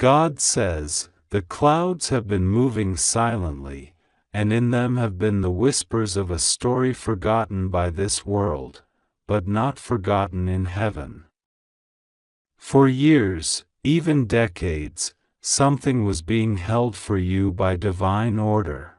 God says, "The clouds have been moving silently, and in them have been the whispers of a story forgotten by this world, but not forgotten in heaven." For years, even decades, something was being held for you by divine order.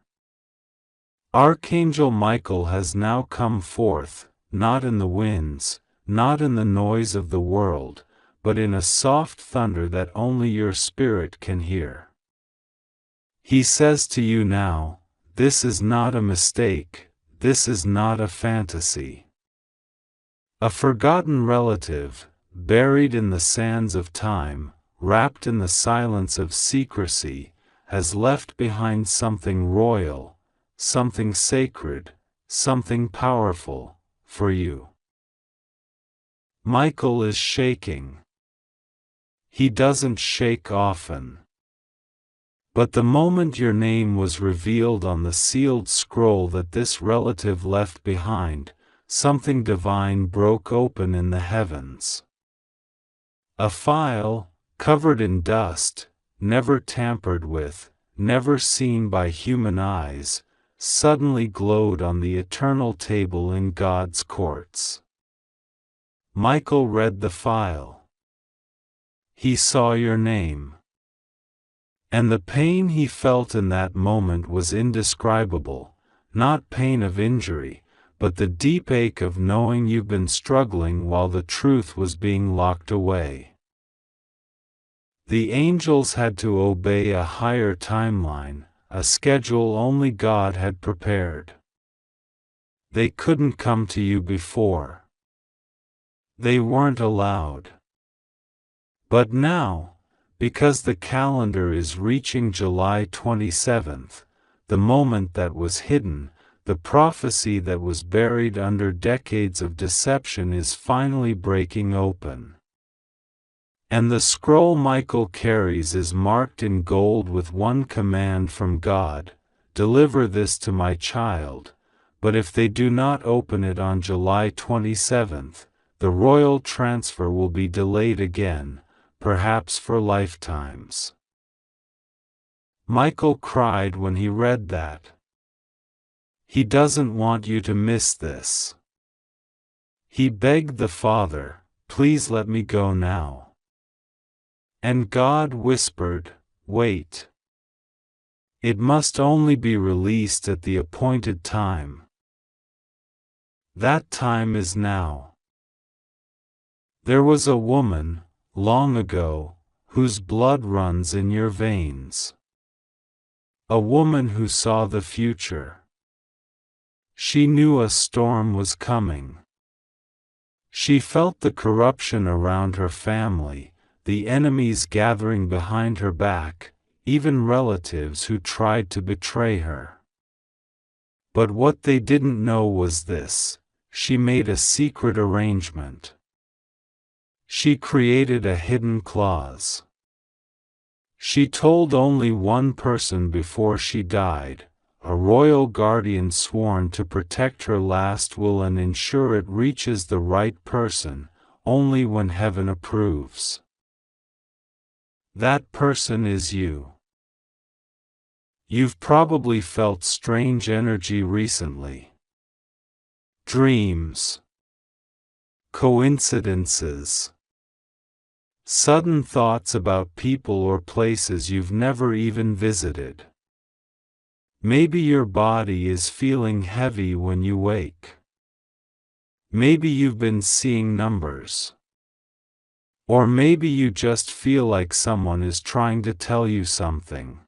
Archangel Michael has now come forth, not in the winds, not in the noise of the world, but in a soft thunder that only your spirit can hear. He says to you now, this is not a mistake, this is not a fantasy. A forgotten relative, buried in the sands of time, wrapped in the silence of secrecy, has left behind something royal, something sacred, something powerful, for you. Michael is shaking. He doesn't shake often. But the moment your name was revealed on the sealed scroll that this relative left behind, something divine broke open in the heavens. A file, covered in dust, never tampered with, never seen by human eyes, suddenly glowed on the eternal table in God's courts. Michael read the file. He saw your name. And the pain he felt in that moment was indescribable, not pain of injury, but the deep ache of knowing you've been struggling while the truth was being locked away. The angels had to obey a higher timeline, a schedule only God had prepared. They couldn't come to you before. They weren't allowed. But now, because the calendar is reaching July 27th, the moment that was hidden, the prophecy that was buried under decades of deception is finally breaking open. And the scroll Michael carries is marked in gold with one command from God: deliver this to my child, but if they do not open it on July 27th, the royal transfer will be delayed again, perhaps for lifetimes. Michael cried when he read that. He doesn't want you to miss this. He begged the Father, please let me go now. And God whispered, wait. It must only be released at the appointed time. That time is now. There was a woman, long ago, whose blood runs in your veins. A woman who saw the future. She knew a storm was coming. She felt the corruption around her family, the enemies gathering behind her back, even relatives who tried to betray her. But what they didn't know was this: she made a secret arrangement. She created a hidden clause. She told only one person before she died, a royal guardian sworn to protect her last will and ensure it reaches the right person, only when heaven approves. That person is you. You've probably felt strange energy recently. Dreams. Coincidences. Sudden thoughts about people or places you've never even visited. Maybe your body is feeling heavy when you wake. Maybe you've been seeing numbers. Or maybe you just feel like someone is trying to tell you something.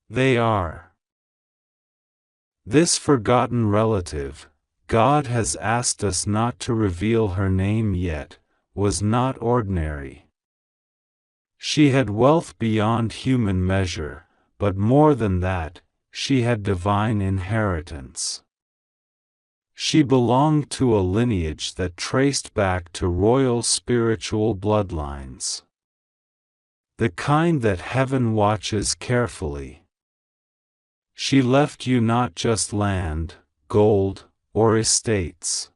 They are. This forgotten relative, God has asked us not to reveal her name yet, was not ordinary. She had wealth beyond human measure, but more than that, she had divine inheritance. She belonged to a lineage that traced back to royal spiritual bloodlines. The kind that heaven watches carefully. She left you not just land, gold, or estates.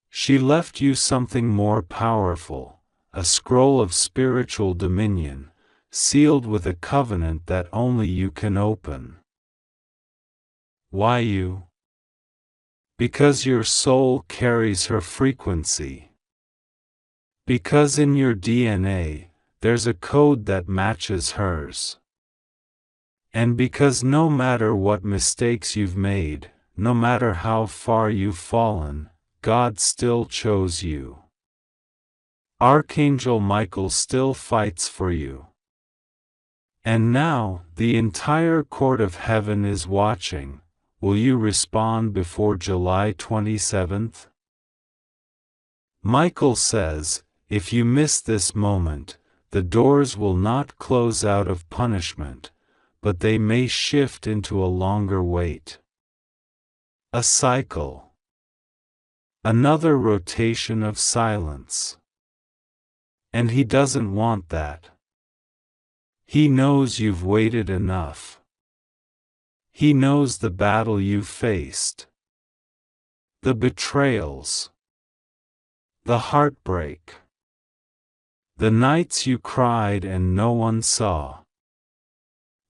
She left you something more powerful, a scroll of spiritual dominion, sealed with a covenant that only you can open. Why you? Because your soul carries her frequency. Because in your DNA, there's a code that matches hers. And because no matter what mistakes you've made, no matter how far you've fallen, God still chose you. Archangel Michael still fights for you. And now, the entire court of heaven is watching. Will you respond before July 27th? Michael says, if you miss this moment, the doors will not close out of punishment, but they may shift into a longer wait. A cycle. Another rotation of silence. And he doesn't want that. He knows you've waited enough. He knows the battle you've faced. The betrayals. The heartbreak. The nights you cried and no one saw.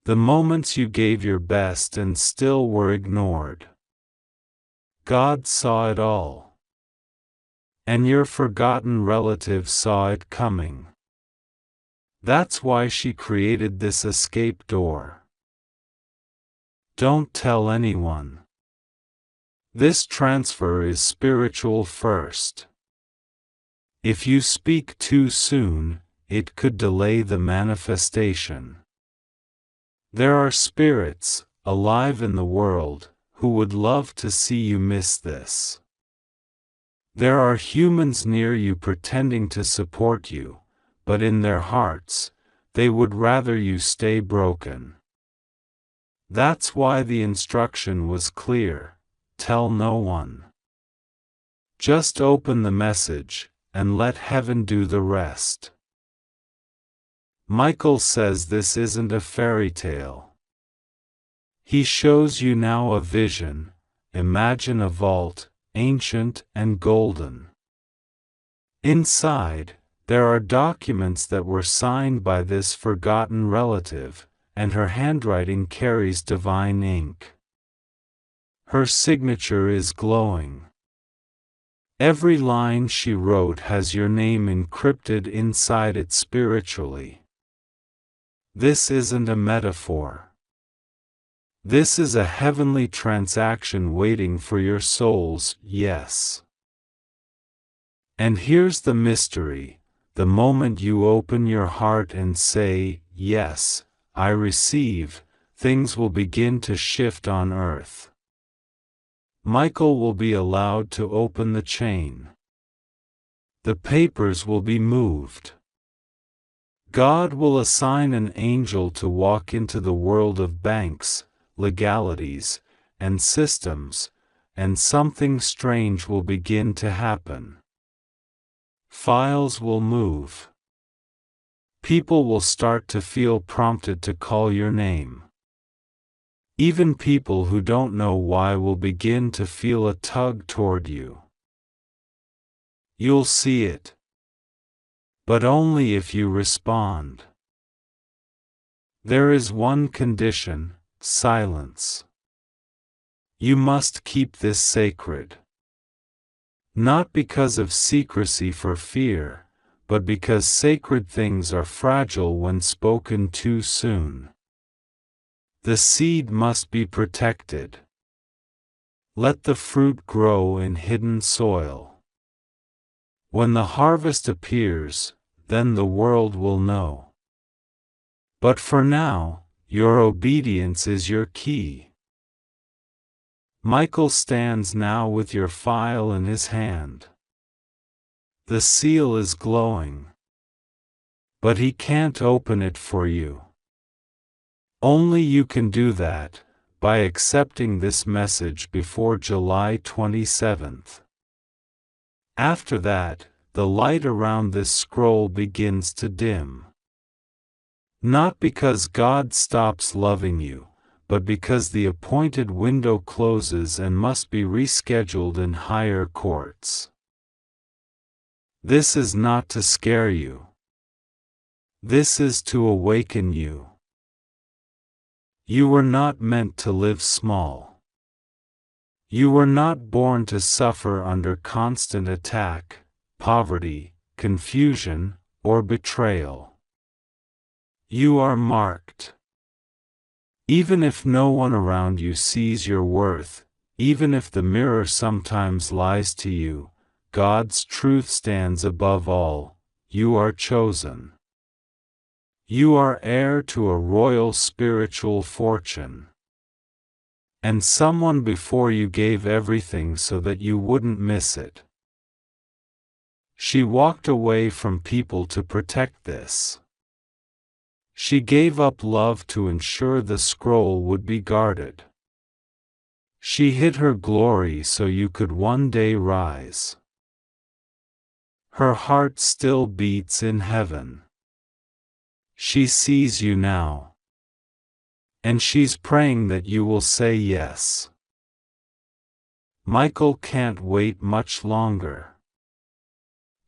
The moments you gave your best and still were ignored. God saw it all. And your forgotten relative saw it coming. That's why she created this escape door. Don't tell anyone. This transfer is spiritual first. If you speak too soon, it could delay the manifestation. There are spirits, alive in the world, who would love to see you miss this. There are humans near you pretending to support you, but in their hearts, they would rather you stay broken. That's why the instruction was clear: tell no one. Just open the message, and let heaven do the rest. Michael says this isn't a fairy tale. He shows you now a vision. Imagine a vault, ancient and golden. Inside, there are documents that were signed by this forgotten relative, and her handwriting carries divine ink. Her signature is glowing. Every line she wrote has your name encrypted inside it spiritually. This isn't a metaphor. This is a heavenly transaction waiting for your soul's yes. And here's the mystery: the moment you open your heart and say, yes, I receive, things will begin to shift on earth. Michael will be allowed to open the chain. The papers will be moved. God will assign an angel to walk into the world of banks, legalities, and systems, and something strange will begin to happen. Files will move. People will start to feel prompted to call your name. Even people who don't know why will begin to feel a tug toward you. You'll see it. But only if you respond. There is one condition: silence. You must keep this sacred. Not because of secrecy for fear, but because sacred things are fragile when spoken too soon. The seed must be protected. Let the fruit grow in hidden soil. When the harvest appears, then the world will know. But for now, your obedience is your key. Michael stands now with your file in his hand. The seal is glowing. But he can't open it for you. Only you can do that, by accepting this message before July 27th. After that, the light around this scroll begins to dim. Not because God stops loving you, but because the appointed window closes and must be rescheduled in higher courts. This is not to scare you. This is to awaken you. You were not meant to live small. You were not born to suffer under constant attack, poverty, confusion, or betrayal. You are marked. Even if no one around you sees your worth, even if the mirror sometimes lies to you, God's truth stands above all. You are chosen. You are heir to a royal spiritual fortune. And someone before you gave everything so that you wouldn't miss it. She walked away from people to protect this. She gave up love to ensure the scroll would be guarded. She hid her glory so you could one day rise. Her heart still beats in heaven. She sees you now. And she's praying that you will say yes. Michael can't wait much longer.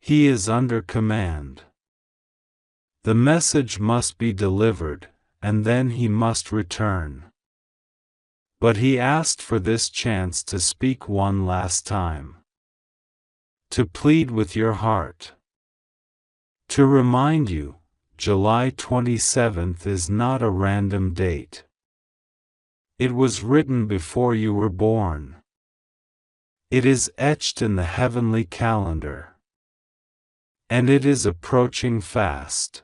He is under command. The message must be delivered, and then he must return. But he asked for this chance to speak one last time. To plead with your heart. To remind you, July 27th is not a random date. It was written before you were born. It is etched in the heavenly calendar. And it is approaching fast.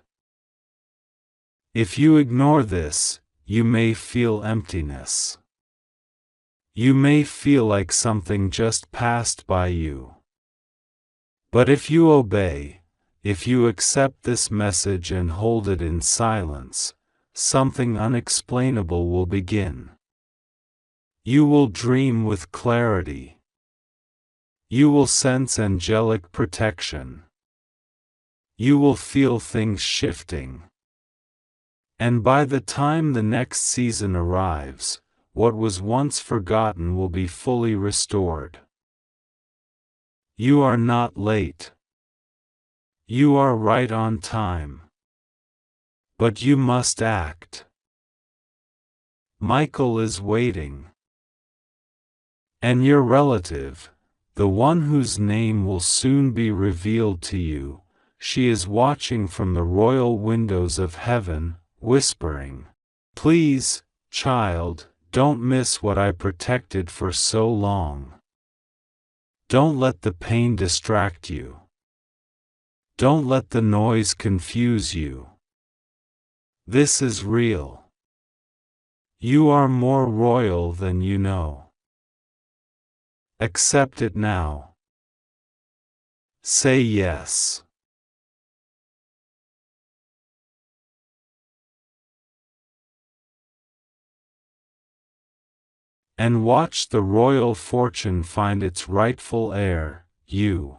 If you ignore this, you may feel emptiness. You may feel like something just passed by you. But if you obey, if you accept this message and hold it in silence, something unexplainable will begin. You will dream with clarity. You will sense angelic protection. You will feel things shifting. And by the time the next season arrives, what was once forgotten will be fully restored. You are not late. You are right on time. But you must act. Michael is waiting. And your relative, the one whose name will soon be revealed to you, she is watching from the royal windows of heaven, whispering, "Please, child, don't miss what I protected for so long. Don't let the pain distract you. Don't let the noise confuse you. This is real. You are more royal than you know. Accept it now. Say yes." And watch the royal fortune find its rightful heir, you.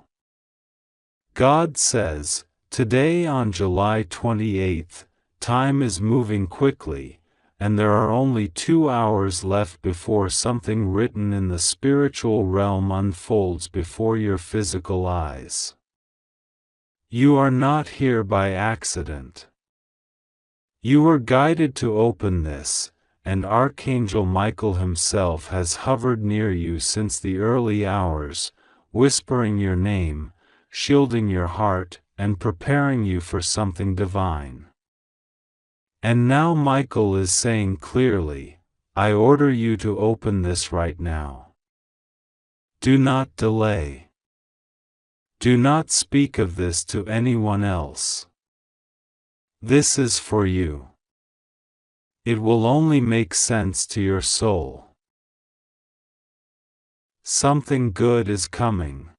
God says, today on July 28th, time is moving quickly, and there are only 2 hours left before something written in the spiritual realm unfolds before your physical eyes. You are not here by accident. You were guided to open this, and Archangel Michael himself has hovered near you since the early hours, whispering your name, shielding your heart, and preparing you for something divine. And now Michael is saying clearly, I order you to open this right now. Do not delay. Do not speak of this to anyone else. This is for you. It will only make sense to your soul. Something good is coming.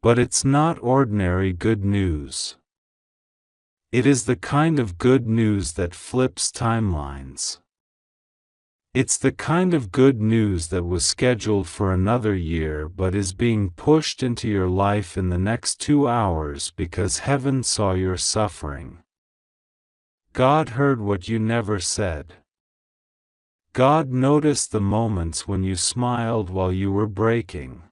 But it's not ordinary good news. It is the kind of good news that flips timelines. It's the kind of good news that was scheduled for another year but is being pushed into your life in the next 2 hours because heaven saw your suffering. God heard what you never said. God noticed the moments when you smiled while you were breaking.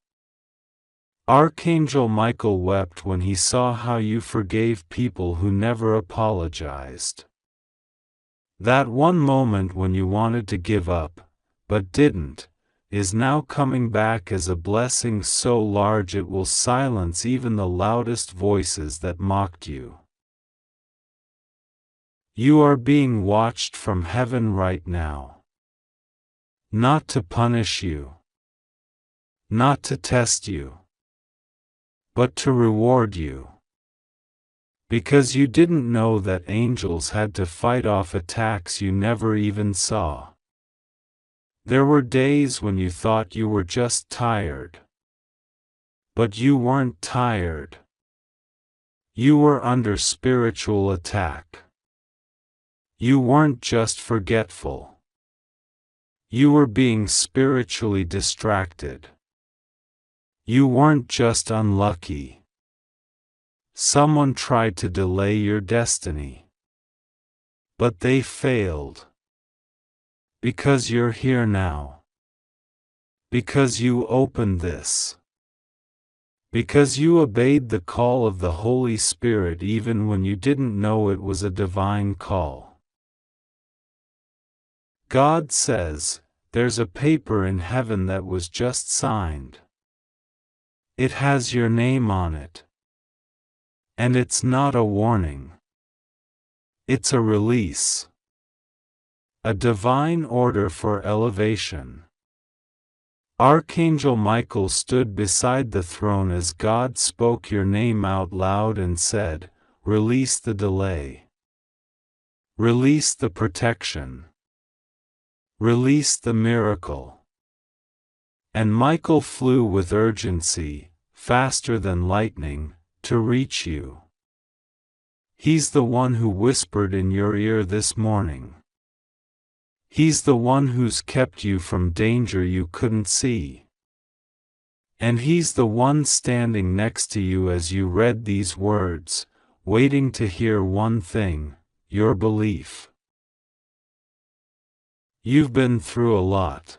Archangel Michael wept when he saw how you forgave people who never apologized. That one moment when you wanted to give up, but didn't, is now coming back as a blessing so large it will silence even the loudest voices that mocked you. You are being watched from heaven right now. Not to punish you. Not to test you. But to reward you. Because you didn't know that angels had to fight off attacks you never even saw. There were days when you thought you were just tired. But you weren't tired. You were under spiritual attack. You weren't just forgetful. You were being spiritually distracted. You weren't just unlucky. Someone tried to delay your destiny. But they failed. Because you're here now. Because you opened this. Because you obeyed the call of the Holy Spirit even when you didn't know it was a divine call. God says, there's a paper in heaven that was just signed. It has your name on it. And it's not a warning. It's a release. A divine order for elevation. Archangel Michael stood beside the throne as God spoke your name out loud and said, "Release the delay. Release the protection. Release the miracle." And Michael flew with urgency, faster than lightning, to reach you. He's the one who whispered in your ear this morning. He's the one who's kept you from danger you couldn't see. And he's the one standing next to you as you read these words, waiting to hear one thing, your belief. You've been through a lot.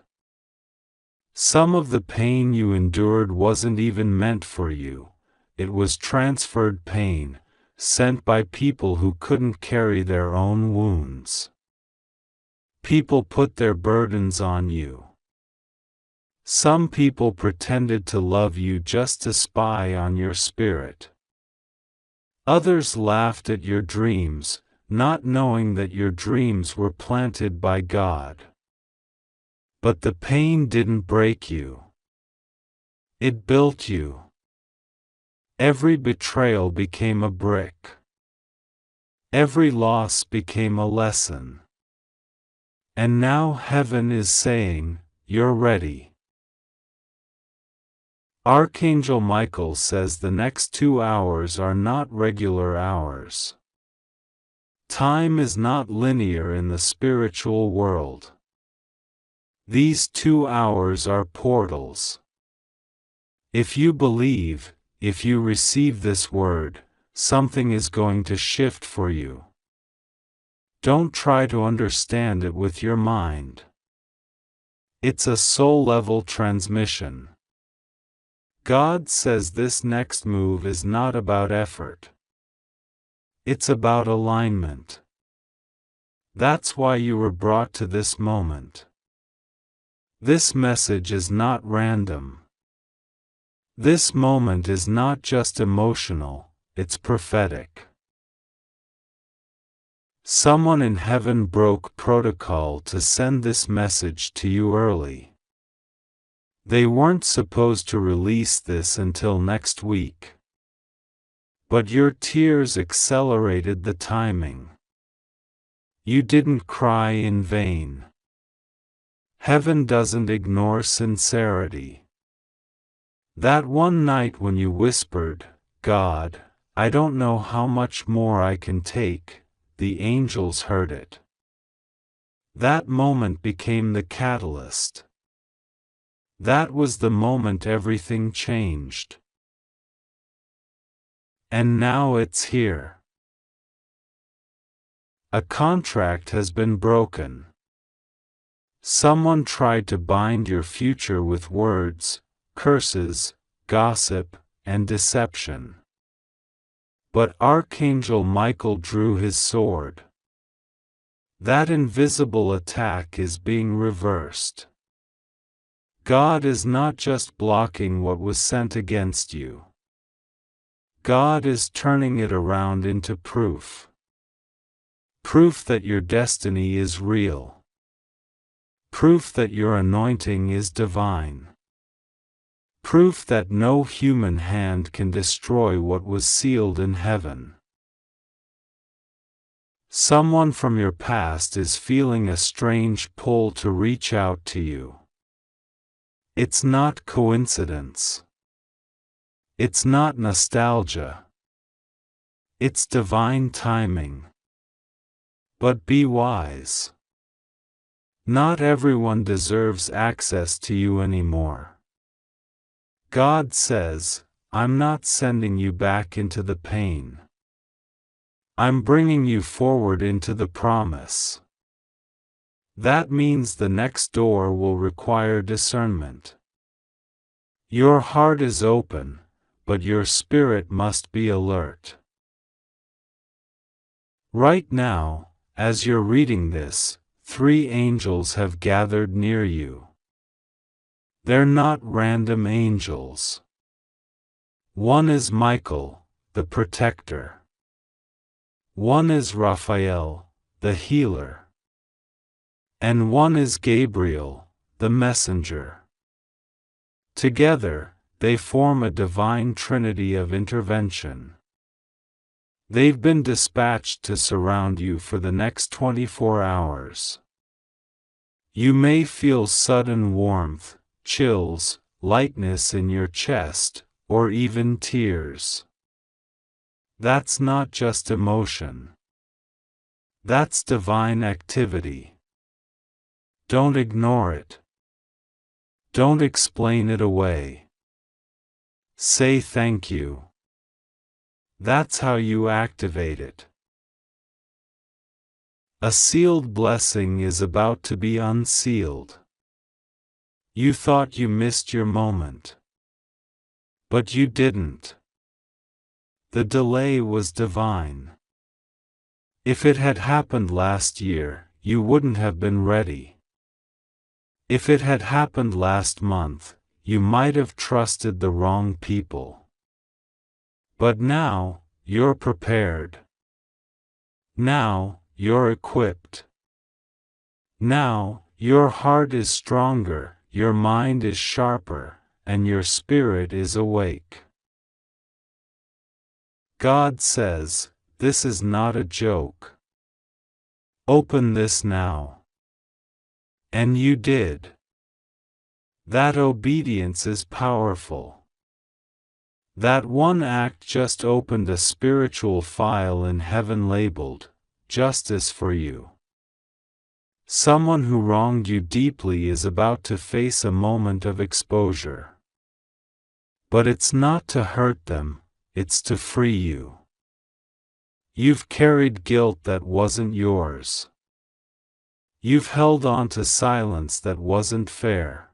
Some of the pain you endured wasn't even meant for you. It was transferred pain, sent by people who couldn't carry their own wounds. People put their burdens on you. Some people pretended to love you just to spy on your spirit. Others laughed at your dreams, not knowing that your dreams were planted by God. But the pain didn't break you. It built you. Every betrayal became a brick. Every loss became a lesson. And now heaven is saying, you're ready. Archangel Michael says the next 2 hours are not regular hours. Time is not linear in the spiritual world. These 2 hours are portals. If you believe, if you receive this word, something is going to shift for you. Don't try to understand it with your mind. It's a soul-level transmission. God says this next move is not about effort. It's about alignment. That's why you were brought to this moment. This message is not random. This moment is not just emotional, it's prophetic. Someone in heaven broke protocol to send this message to you early. They weren't supposed to release this until next week. But your tears accelerated the timing. You didn't cry in vain. Heaven doesn't ignore sincerity. That one night when you whispered, "God, I don't know how much more I can take," the angels heard it. That moment became the catalyst. That was the moment everything changed. And now it's here. A contract has been broken. Someone tried to bind your future with words, curses, gossip, and deception. But Archangel Michael drew his sword. That invisible attack is being reversed. God is not just blocking what was sent against you. God is turning it around into proof. Proof that your destiny is real. Proof that your anointing is divine. Proof that no human hand can destroy what was sealed in heaven. Someone from your past is feeling a strange pull to reach out to you. It's not coincidence. It's not nostalgia. It's divine timing. But be wise. Not everyone deserves access to you anymore. God says, I'm not sending you back into the pain. I'm bringing you forward into the promise. That means the next door will require discernment. Your heart is open, but your spirit must be alert. Right now, as you're reading this, 3 angels have gathered near you. They're not random angels. One is Michael, the protector. One is Raphael, the healer. And one is Gabriel, the messenger. Together, they form a divine trinity of intervention. They've been dispatched to surround you for the next 24 hours. You may feel sudden warmth, chills, lightness in your chest, or even tears. That's not just emotion. That's divine activity. Don't ignore it. Don't explain it away. Say thank you. That's how you activate it. A sealed blessing is about to be unsealed. You thought you missed your moment. But you didn't. The delay was divine. If it had happened last year, you wouldn't have been ready. If it had happened last month, you might have trusted the wrong people. But now, you're prepared. Now, you're equipped. Now, your heart is stronger, your mind is sharper, and your spirit is awake. God says, this is not a joke. Open this now. And you did. That obedience is powerful. That one act just opened a spiritual file in heaven labeled, justice for you. Someone who wronged you deeply is about to face a moment of exposure. But it's not to hurt them, it's to free you. You've carried guilt that wasn't yours. You've held on to silence that wasn't fair.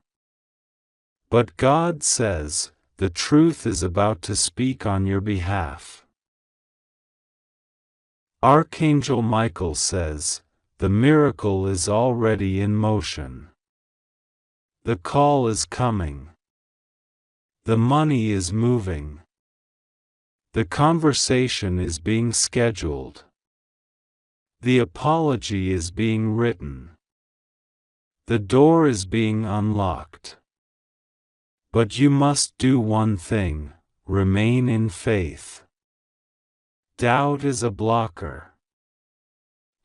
But God says, the truth is about to speak on your behalf. Archangel Michael says, the miracle is already in motion. The call is coming. The money is moving. The conversation is being scheduled. The apology is being written. The door is being unlocked. But you must do one thing, remain in faith. Doubt is a blocker.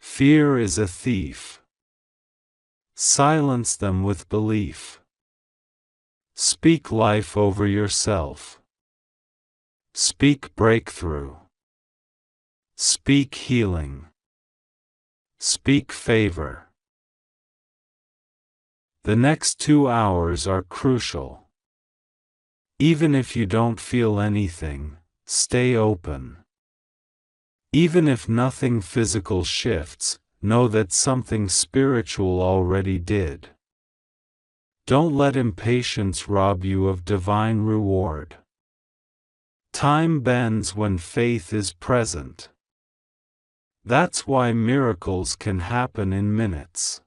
Fear is a thief. Silence them with belief. Speak life over yourself. Speak breakthrough. Speak healing. Speak favor. The next 2 hours are crucial. Even if you don't feel anything, stay open. Even if nothing physical shifts, know that something spiritual already did. Don't let impatience rob you of divine reward. Time bends when faith is present. That's why miracles can happen in minutes.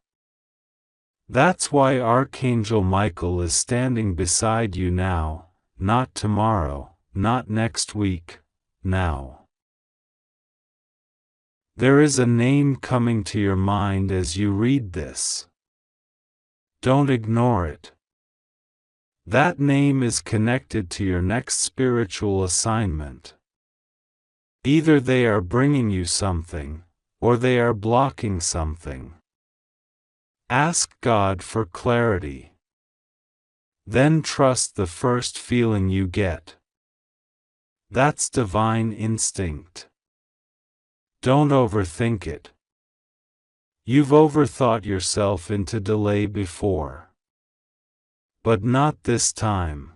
That's why Archangel Michael is standing beside you now, not tomorrow, not next week, now. There is a name coming to your mind as you read this. Don't ignore it. That name is connected to your next spiritual assignment. Either they are bringing you something, or they are blocking something. Ask God for clarity. Then trust the first feeling you get. That's divine instinct. Don't overthink it. You've overthought yourself into delay before. But not this time.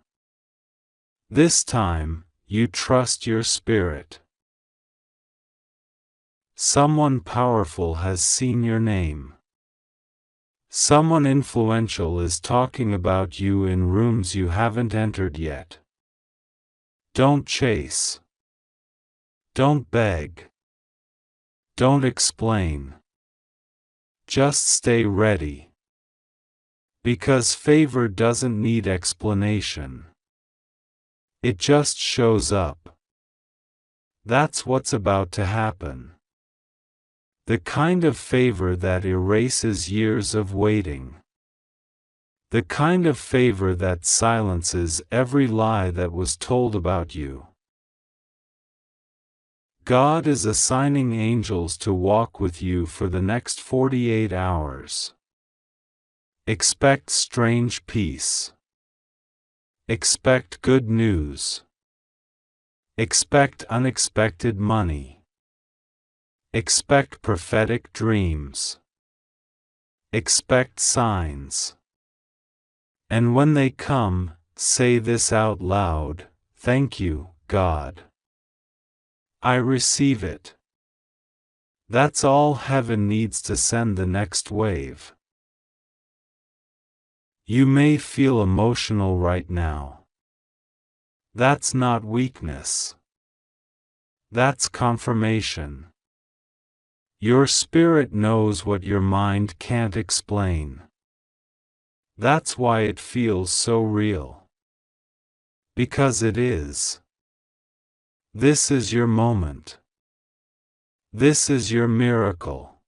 This time, you trust your spirit. Someone powerful has seen your name. Someone influential is talking about you in rooms you haven't entered yet. Don't chase. Don't beg. Don't explain. Just stay ready. Because favor doesn't need explanation. It just shows up. That's what's about to happen. The kind of favor that erases years of waiting. The kind of favor that silences every lie that was told about you. God is assigning angels to walk with you for the next 48 hours. Expect strange peace. Expect good news. Expect unexpected money. Expect prophetic dreams. Expect signs. And when they come, say this out loud: "Thank you, God. I receive it." That's all heaven needs to send the next wave. You may feel emotional right now. That's not weakness. That's confirmation. Your spirit knows what your mind can't explain. That's why it feels so real. Because it is. This is your moment. This is your miracle.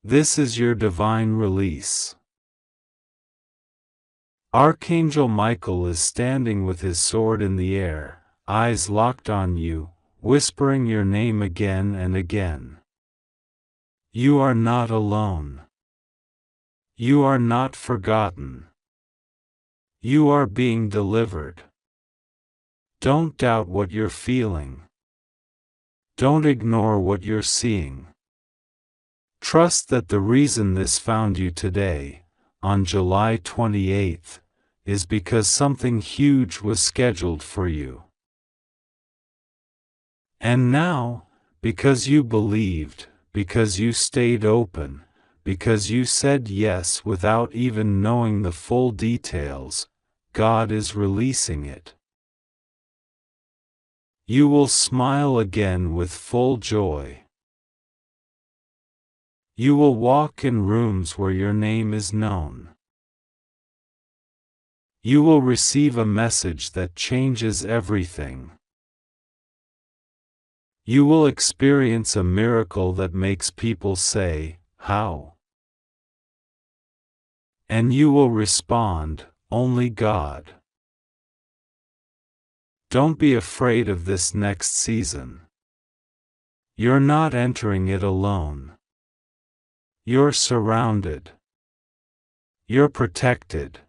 This is your divine release. Archangel Michael is standing with his sword in the air, eyes locked on you, whispering your name again and again. You are not alone. You are not forgotten. You are being delivered. Don't doubt what you're feeling. Don't ignore what you're seeing. Trust that the reason this found you today, on July 28th, is because something huge was scheduled for you. And now, because you believed, because you stayed open, because you said yes without even knowing the full details, God is releasing it. You will smile again with full joy. You will walk in rooms where your name is known. You will receive a message that changes everything. You will experience a miracle that makes people say, "How?" And you will respond, "Only God." Don't be afraid of this next season. You're not entering it alone. You're surrounded. You're protected.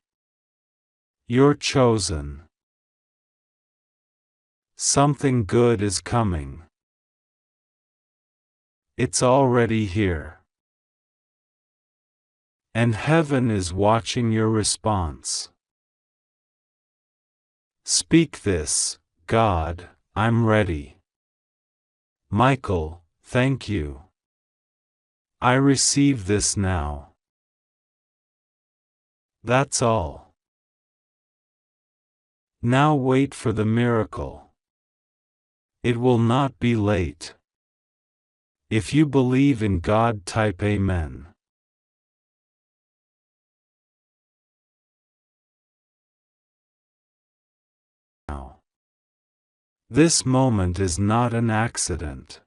You're chosen. Something good is coming. It's already here. And heaven is watching your response. Speak this: "God, I'm ready. Michael, thank you. I receive this now." That's all. Now wait for the miracle. It will not be late. If you believe in God, type Amen. Now, this moment is not an accident.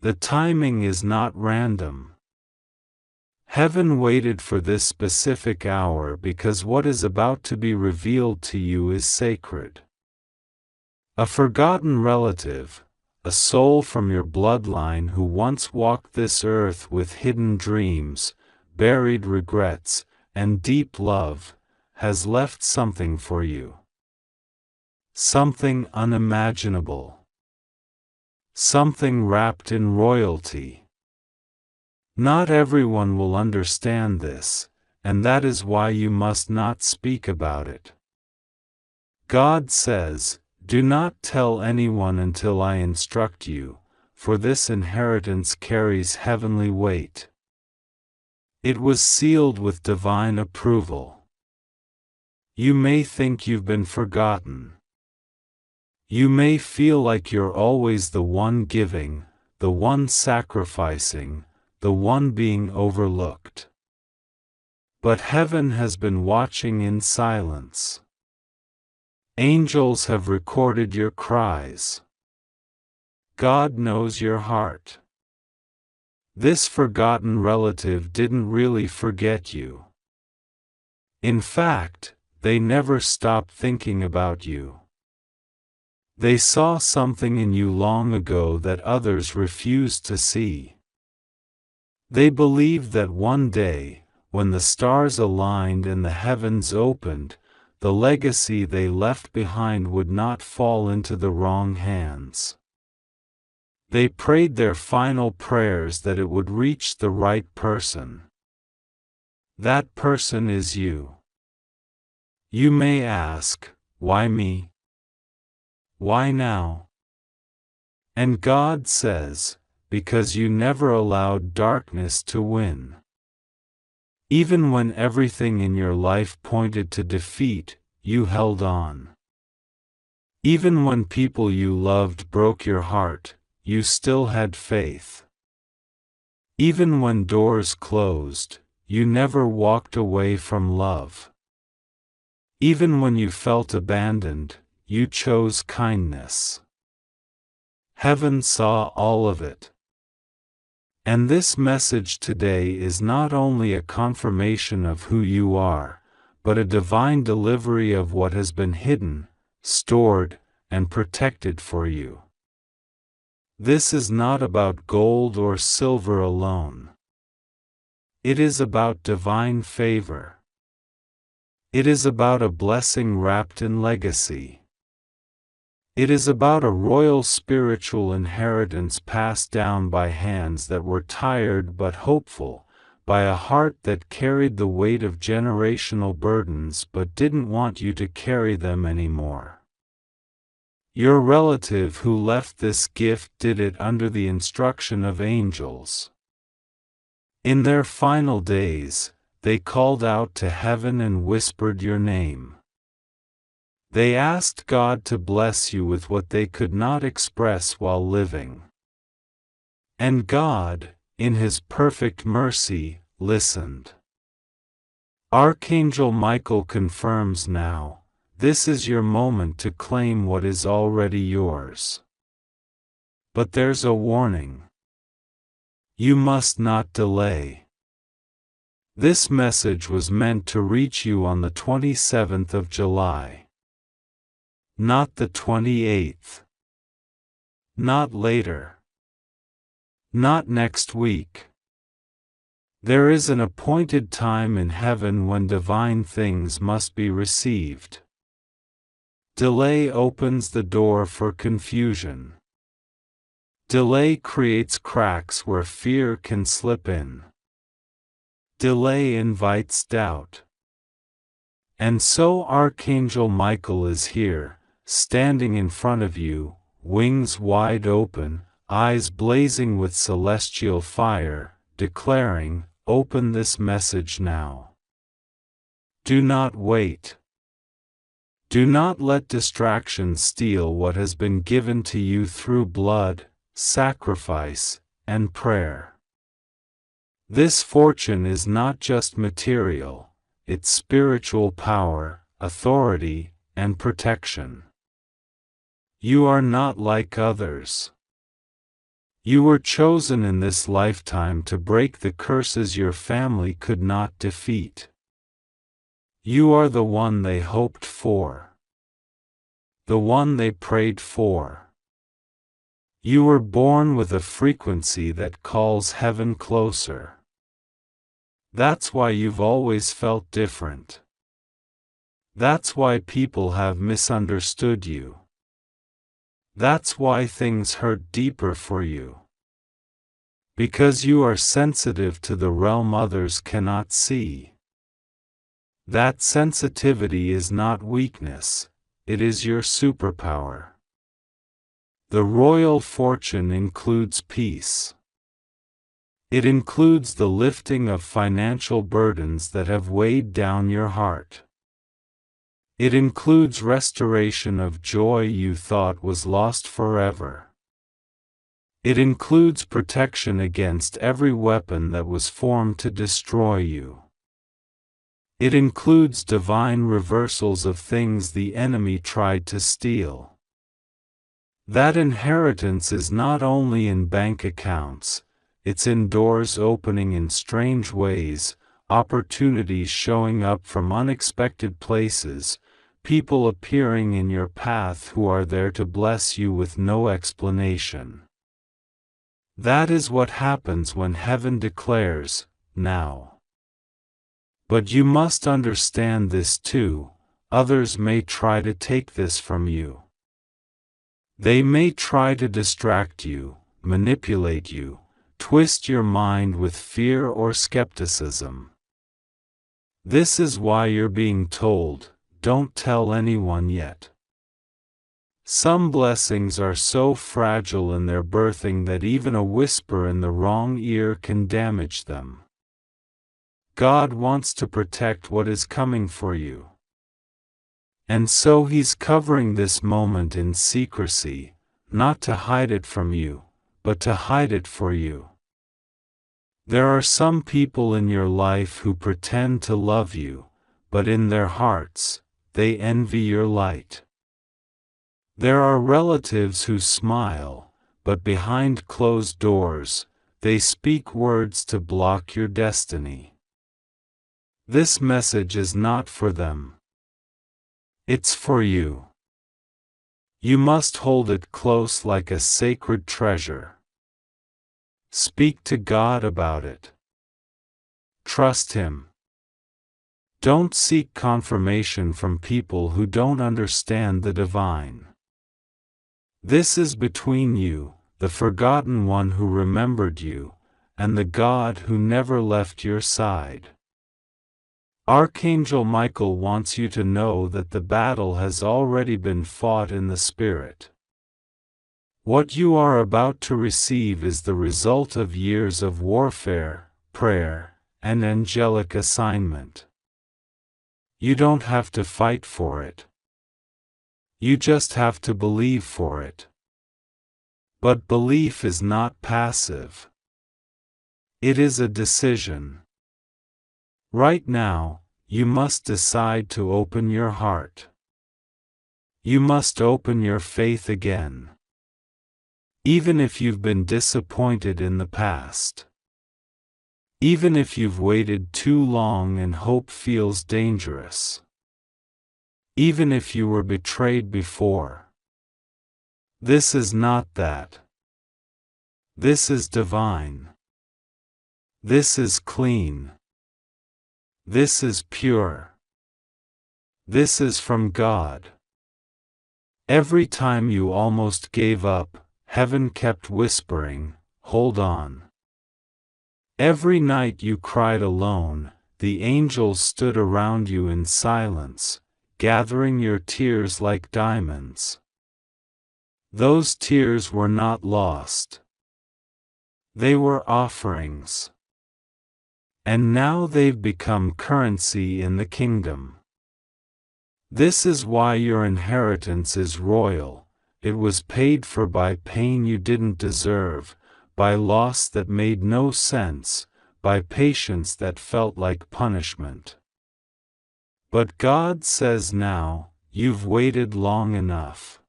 The timing is not random. Heaven waited for this specific hour because what is about to be revealed to you is sacred. A forgotten relative, a soul from your bloodline who once walked this earth with hidden dreams, buried regrets, and deep love, has left something for you. Something unimaginable. Something wrapped in royalty. Not everyone will understand this, and that is why you must not speak about it. God says, "Do not tell anyone until I instruct you, for this inheritance carries heavenly weight. It was sealed with divine approval." You may think you've been forgotten. You may feel like you're always the one giving, the one sacrificing, the one being overlooked. But heaven has been watching in silence. Angels have recorded your cries. God knows your heart. This forgotten relative didn't really forget you. In fact, they never stopped thinking about you. They saw something in you long ago that others refused to see. They believed that one day, when the stars aligned and the heavens opened, the legacy they left behind would not fall into the wrong hands. They prayed their final prayers that it would reach the right person. That person is you. You may ask, why me? Why now? And God says, because you never allowed darkness to win. Even when everything in your life pointed to defeat, you held on. Even when people you loved broke your heart, you still had faith. Even when doors closed, you never walked away from love. Even when you felt abandoned, you chose kindness. Heaven saw all of it. And this message today is not only a confirmation of who you are, but a divine delivery of what has been hidden, stored, and protected for you. This is not about gold or silver alone. It is about divine favor. It is about a blessing wrapped in legacy. It is about a royal spiritual inheritance passed down by hands that were tired but hopeful, by a heart that carried the weight of generational burdens but didn't want you to carry them anymore. Your relative who left this gift did it under the instruction of angels. In their final days, they called out to heaven and whispered your name. They asked God to bless you with what they could not express while living. And God, in His perfect mercy, listened. Archangel Michael confirms now, this is your moment to claim what is already yours. But there's a warning. You must not delay. This message was meant to reach you on the 27th of July. Not the 28th. Not later. Not next week. There is an appointed time in heaven when divine things must be received. Delay opens the door for confusion. Delay creates cracks where fear can slip in. Delay invites doubt. And so Archangel Michael is here, standing in front of you, wings wide open, eyes blazing with celestial fire, declaring, open this message now. Do not wait. Do not let distractions steal what has been given to you through blood, sacrifice, and prayer. This fortune is not just material, it's spiritual power, authority, and protection. You are not like others. You were chosen in this lifetime to break the curses your family could not defeat. You are the one they hoped for. The one they prayed for. You were born with a frequency that calls heaven closer. That's why you've always felt different. That's why people have misunderstood you. That's why things hurt deeper for you. Because you are sensitive to the realm others cannot see. That sensitivity is not weakness, it is your superpower. The royal fortune includes peace. It includes the lifting of financial burdens that have weighed down your heart. It includes restoration of joy you thought was lost forever. It includes protection against every weapon that was formed to destroy you. It includes divine reversals of things the enemy tried to steal. That inheritance is not only in bank accounts, it's in doors opening in strange ways, opportunities showing up from unexpected places, people appearing in your path who are there to bless you with no explanation. That is what happens when heaven declares, now. But you must understand this too, others may try to take this from you. They may try to distract you, manipulate you, twist your mind with fear or skepticism. This is why you're being told, don't tell anyone yet. Some blessings are so fragile in their birthing that even a whisper in the wrong ear can damage them. God wants to protect what is coming for you. And so He's covering this moment in secrecy, not to hide it from you, but to hide it for you. There are some people in your life who pretend to love you, but in their hearts, they envy your light. There are relatives who smile, but behind closed doors, they speak words to block your destiny. This message is not for them. It's for you. You must hold it close like a sacred treasure. Speak to God about it. Trust Him. Don't seek confirmation from people who don't understand the divine. This is between you, the forgotten one who remembered you, and the God who never left your side. Archangel Michael wants you to know that the battle has already been fought in the Spirit. What you are about to receive is the result of years of warfare, prayer, and angelic assignment. You don't have to fight for it. You just have to believe for it. But belief is not passive. It is a decision. Right now, you must decide to open your heart. You must open your faith again. Even if you've been disappointed in the past. Even if you've waited too long and hope feels dangerous. Even if you were betrayed before. This is not that. This is divine. This is clean. This is pure. This is from God. Every time you almost gave up, heaven kept whispering, hold on. Every night you cried alone, the angels stood around you in silence, gathering your tears like diamonds. Those tears were not lost. They were offerings. And now they've become currency in the kingdom. This is why your inheritance is royal. It was paid for by pain you didn't deserve, by loss that made no sense, by patience that felt like punishment. But God says now, you've waited long enough.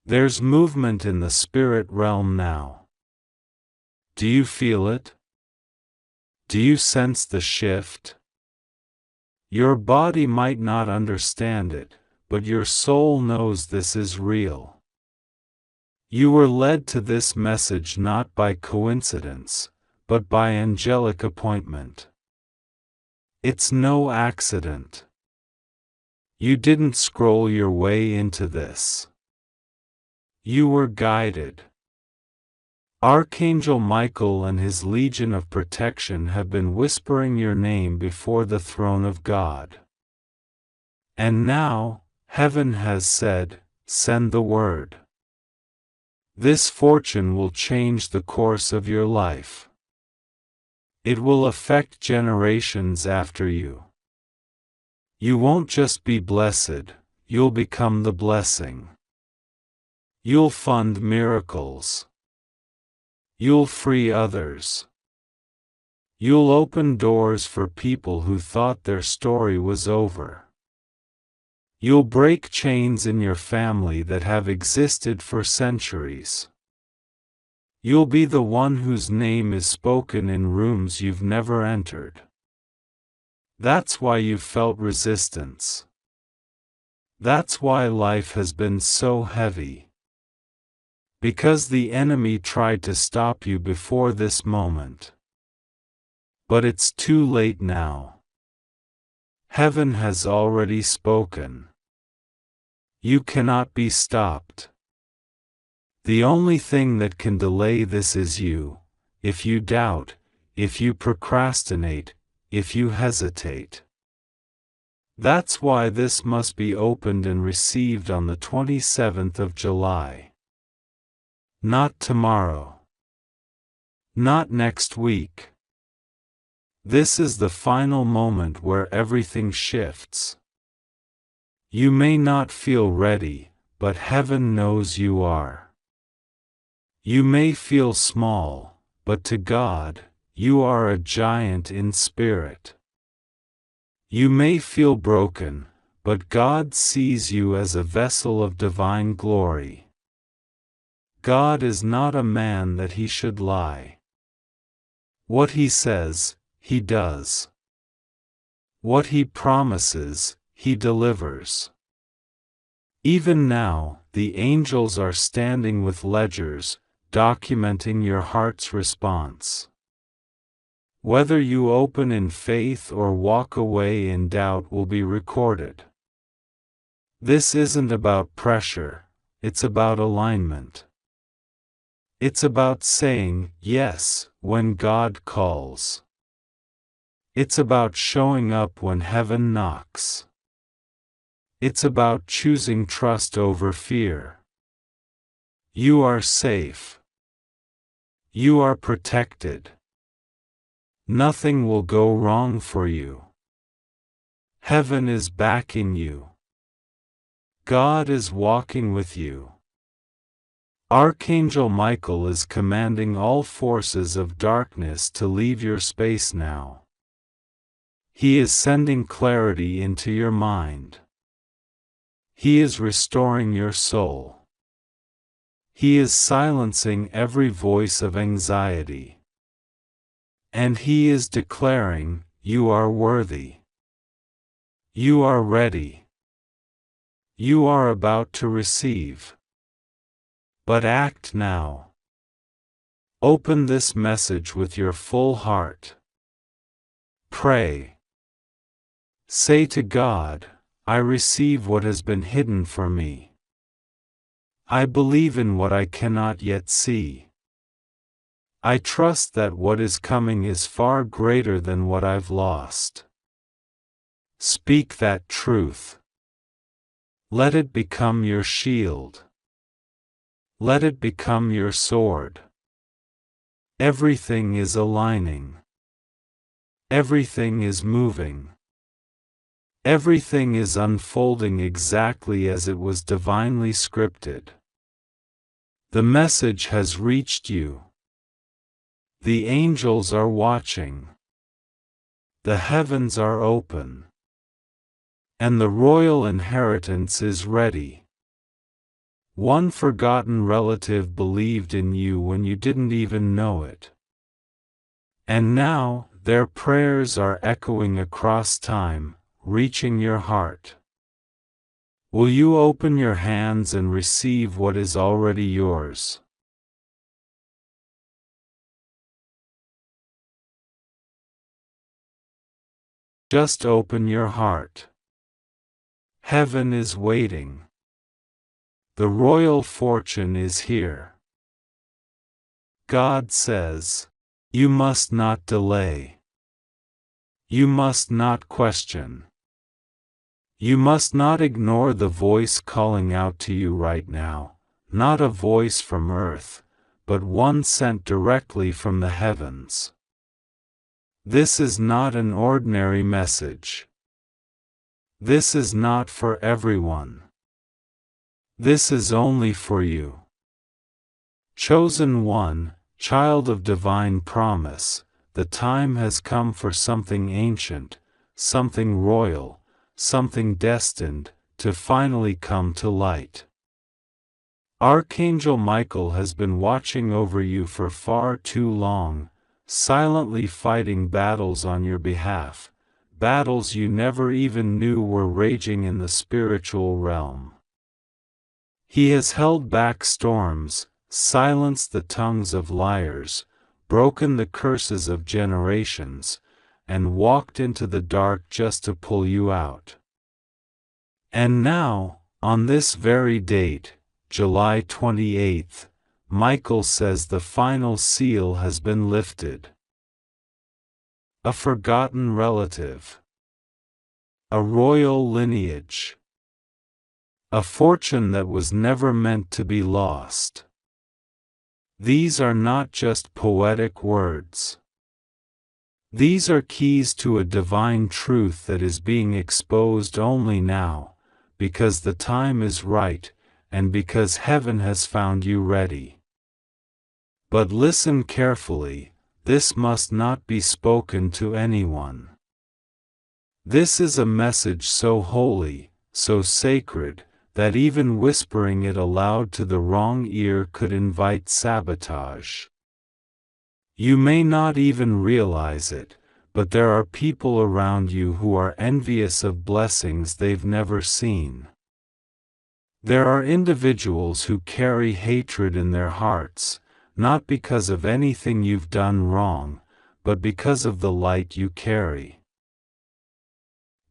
There's movement in the spirit realm now. Do you feel it? Do you sense the shift? Your body might not understand it, but your soul knows this is real. You were led to this message not by coincidence, but by angelic appointment. It's no accident. You didn't scroll your way into this. You were guided. Archangel Michael and his legion of protection have been whispering your name before the throne of God. And now, heaven has said, send the word. This fortune will change the course of your life. It will affect generations after you. You won't just be blessed, you'll become the blessing. You'll fund miracles. You'll free others. You'll open doors for people who thought their story was over. You'll break chains in your family that have existed for centuries. You'll be the one whose name is spoken in rooms you've never entered. That's why you've felt resistance. That's why life has been so heavy. Because the enemy tried to stop you before this moment. But it's too late now. Heaven has already spoken. You cannot be stopped. The only thing that can delay this is you. If you doubt, if you procrastinate, if you hesitate. That's why this must be opened and received on the 27th of July. Not tomorrow. Not next week. This is the final moment where everything shifts. You may not feel ready, but heaven knows you are. You may feel small, but to God, you are a giant in spirit. You may feel broken, but God sees you as a vessel of divine glory. God is not a man that he should lie. What he says, he does. What he promises, he delivers. Even now, the angels are standing with ledgers, documenting your heart's response. Whether you open in faith or walk away in doubt will be recorded. This isn't about pressure, it's about alignment. It's about saying yes when God calls. It's about showing up when heaven knocks. It's about choosing trust over fear. You are safe. You are protected. Nothing will go wrong for you. Heaven is backing you. God is walking with you. Archangel Michael is commanding all forces of darkness to leave your space now. He is sending clarity into your mind. He is restoring your soul. He is silencing every voice of anxiety. And he is declaring, you are worthy. You are ready. You are about to receive. But act now. Open this message with your full heart. Pray. Say to God, I receive what has been hidden for me. I believe in what I cannot yet see. I trust that what is coming is far greater than what I've lost. Speak that truth. Let it become your shield. Let it become your sword. Everything is aligning. Everything is moving. Everything is unfolding exactly as it was divinely scripted. The message has reached you. The angels are watching. The heavens are open. And the royal inheritance is ready. One forgotten relative believed in you when you didn't even know it. And now, their prayers are echoing across time, reaching your heart. Will you open your hands and receive what is already yours? Just open your heart. Heaven is waiting. The royal fortune is here. God says, you must not delay. You must not question. You must not ignore the voice calling out to you right now, not a voice from earth, but one sent directly from the heavens. This is not an ordinary message. This is not for everyone. This is only for you. Chosen one, child of divine promise, the time has come for something ancient, something royal, something destined, to finally come to light. Archangel Michael has been watching over you for far too long, silently fighting battles on your behalf, battles you never even knew were raging in the spiritual realm. He has held back storms, silenced the tongues of liars, broken the curses of generations, and walked into the dark just to pull you out. And now, on this very date, July 28th, Michael says the final seal has been lifted. A forgotten relative. A royal lineage. A fortune that was never meant to be lost. These are not just poetic words. These are keys to a divine truth that is being exposed only now, because the time is right, and because heaven has found you ready. But listen carefully, this must not be spoken to anyone. This is a message so holy, so sacred, that even whispering it aloud to the wrong ear could invite sabotage. You may not even realize it, but there are people around you who are envious of blessings they've never seen. There are individuals who carry hatred in their hearts, not because of anything you've done wrong, but because of the light you carry.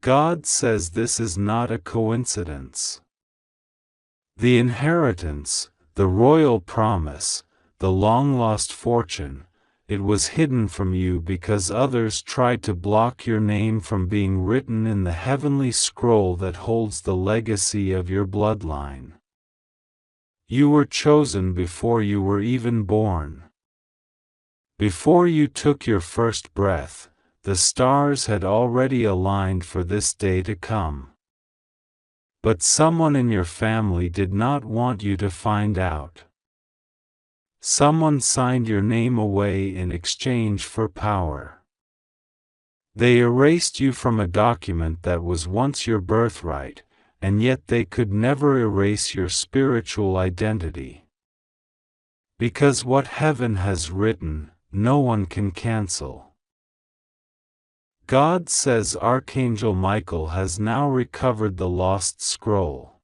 God says this is not a coincidence. The inheritance, the royal promise, the long-lost fortune, it was hidden from you because others tried to block your name from being written in the heavenly scroll that holds the legacy of your bloodline. You were chosen before you were even born. Before you took your first breath, the stars had already aligned for this day to come. But someone in your family did not want you to find out. Someone signed your name away in exchange for power. They erased you from a document that was once your birthright, and yet they could never erase your spiritual identity. Because what heaven has written, no one can cancel. God says Archangel Michael has now recovered the lost scroll.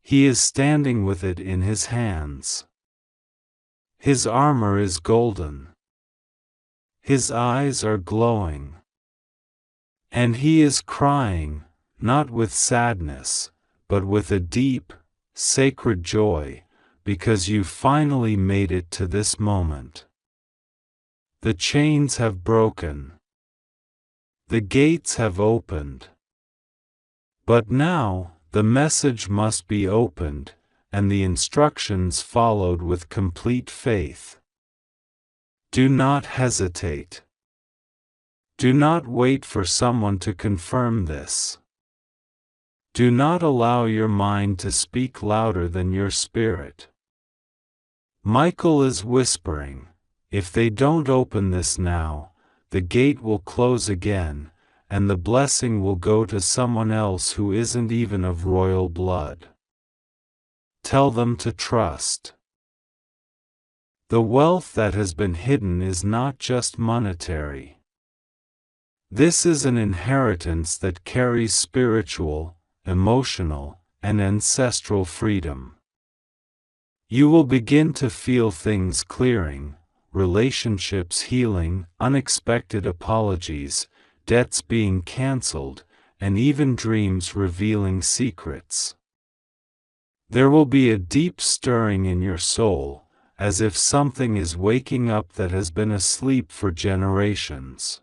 He is standing with it in his hands. His armor is golden. His eyes are glowing. And he is crying, not with sadness, but with a deep, sacred joy, because you finally made it to this moment. The chains have broken. The gates have opened. But now, the message must be opened, and the instructions followed with complete faith. Do not hesitate. Do not wait for someone to confirm this. Do not allow your mind to speak louder than your spirit. Michael is whispering, if they don't open this now, the gate will close again, and the blessing will go to someone else who isn't even of royal blood. Tell them to trust. The wealth that has been hidden is not just monetary. This is an inheritance that carries spiritual, emotional, and ancestral freedom. You will begin to feel things clearing, relationships healing, unexpected apologies, debts being cancelled, and even dreams revealing secrets. There will be a deep stirring in your soul, as if something is waking up that has been asleep for generations.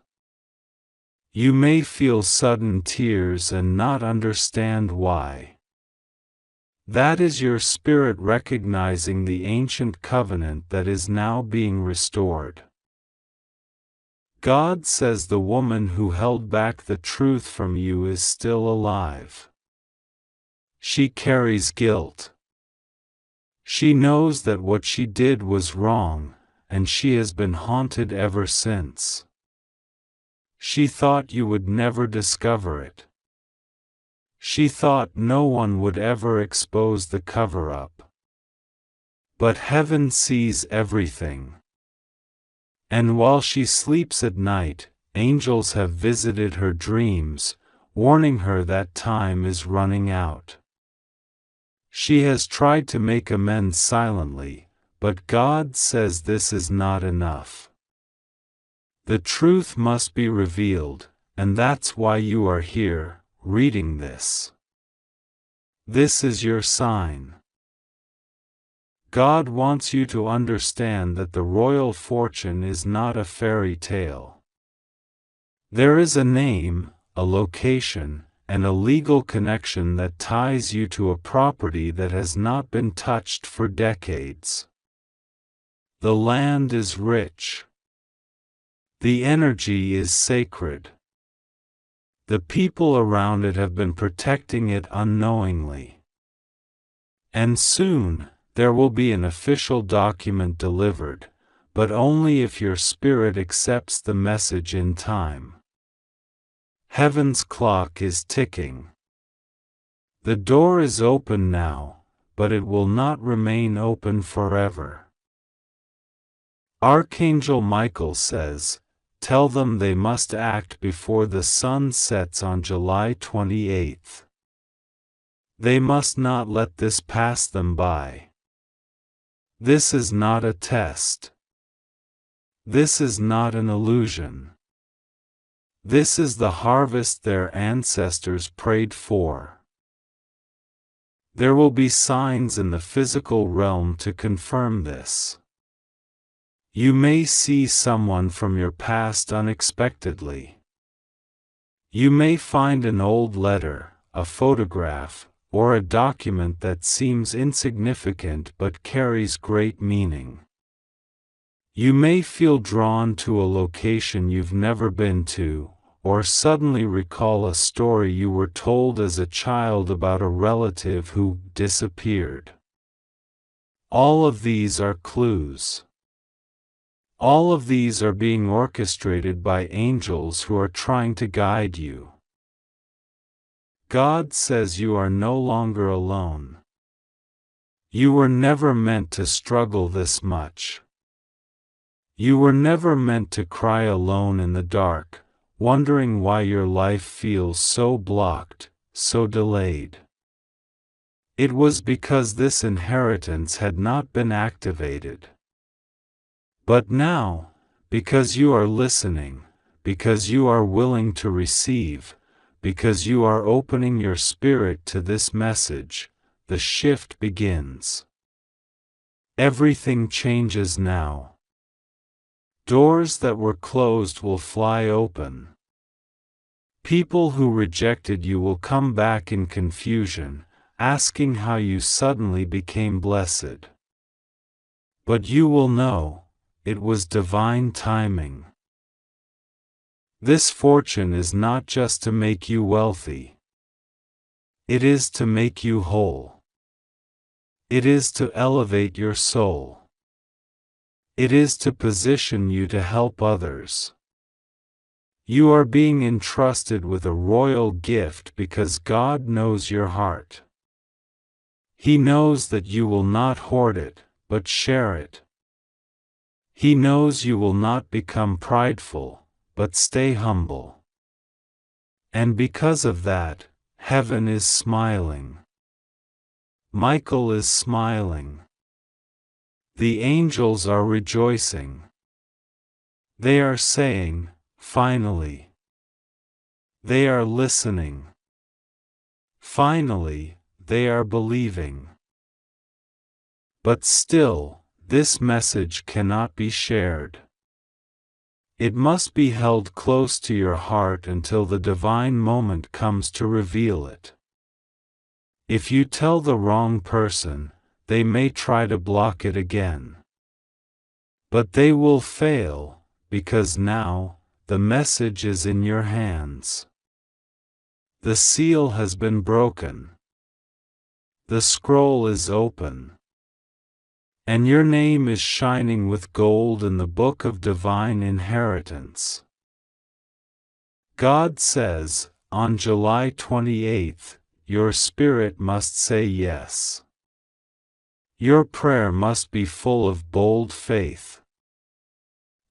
You may feel sudden tears and not understand why. That is your spirit recognizing the ancient covenant that is now being restored. God says the woman who held back the truth from you is still alive. She carries guilt. She knows that what she did was wrong, and she has been haunted ever since. She thought you would never discover it. She thought no one would ever expose the cover-up. But heaven sees everything. And while she sleeps at night, angels have visited her dreams, warning her that time is running out. She has tried to make amends silently, but God says this is not enough. The truth must be revealed, and that's why you are here, reading this. This is your sign. God wants you to understand that the royal fortune is not a fairy tale. There is a name, a location, and a legal connection that ties you to a property that has not been touched for decades. The land is rich. The energy is sacred. The people around it have been protecting it unknowingly. And soon, there will be an official document delivered, but only if your spirit accepts the message in time. Heaven's clock is ticking. The door is open now, but it will not remain open forever. Archangel Michael says, tell them they must act before the sun sets on July 28th. They must not let this pass them by. This is not a test. This is not an illusion. This is the harvest their ancestors prayed for. There will be signs in the physical realm to confirm this. You may see someone from your past unexpectedly. You may find an old letter, a photograph, or a document that seems insignificant but carries great meaning. You may feel drawn to a location you've never been to, or suddenly recall a story you were told as a child about a relative who disappeared. All of these are clues. All of these are being orchestrated by angels who are trying to guide you. God says you are no longer alone. You were never meant to struggle this much. You were never meant to cry alone in the dark, wondering why your life feels so blocked, so delayed. It was because this inheritance had not been activated. But now, because you are listening, because you are willing to receive, because you are opening your spirit to this message, the shift begins. Everything changes now. Doors that were closed will fly open. People who rejected you will come back in confusion, asking how you suddenly became blessed. But you will know, it was divine timing. This fortune is not just to make you wealthy. It is to make you whole. It is to elevate your soul. It is to position you to help others. You are being entrusted with a royal gift because God knows your heart. He knows that you will not hoard it, but share it. He knows you will not become prideful, but stay humble. And because of that, heaven is smiling. Michael is smiling. The angels are rejoicing. They are saying, finally. They are listening. Finally, they are believing. But still, this message cannot be shared. It must be held close to your heart until the divine moment comes to reveal it. If you tell the wrong person, they may try to block it again. But they will fail, because now, the message is in your hands. The seal has been broken. The scroll is open. And your name is shining with gold in the book of divine inheritance. God says, on July 28th, your spirit must say yes. Your prayer must be full of bold faith.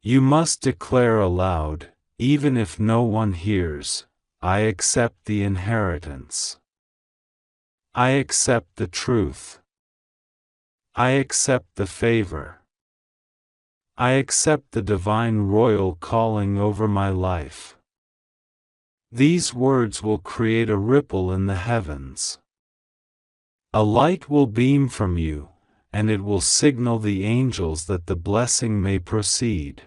You must declare aloud, even if no one hears, I accept the inheritance. I accept the truth. I accept the favor. I accept the divine royal calling over my life. These words will create a ripple in the heavens. A light will beam from you, and it will signal the angels that the blessing may proceed.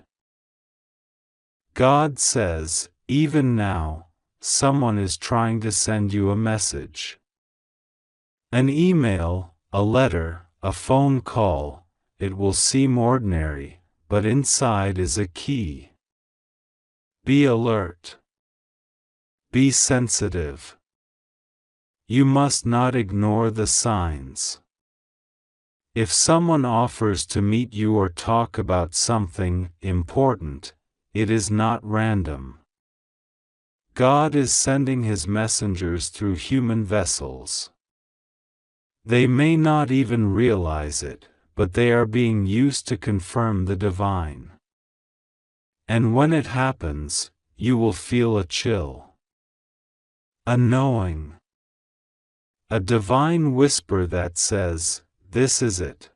God says, even now, someone is trying to send you a message. An email, a letter, a phone call. It will seem ordinary, but inside is a key. Be alert. Be sensitive. You must not ignore the signs. If someone offers to meet you or talk about something important, it is not random. God is sending His messengers through human vessels. They may not even realize it, but they are being used to confirm the divine. And when it happens, you will feel a chill. A knowing. A divine whisper that says, this is it.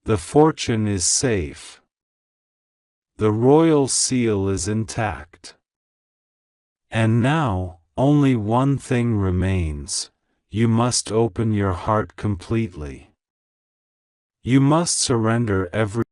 The fortune is safe. The royal seal is intact. And now, only one thing remains. You must open your heart completely. You must surrender every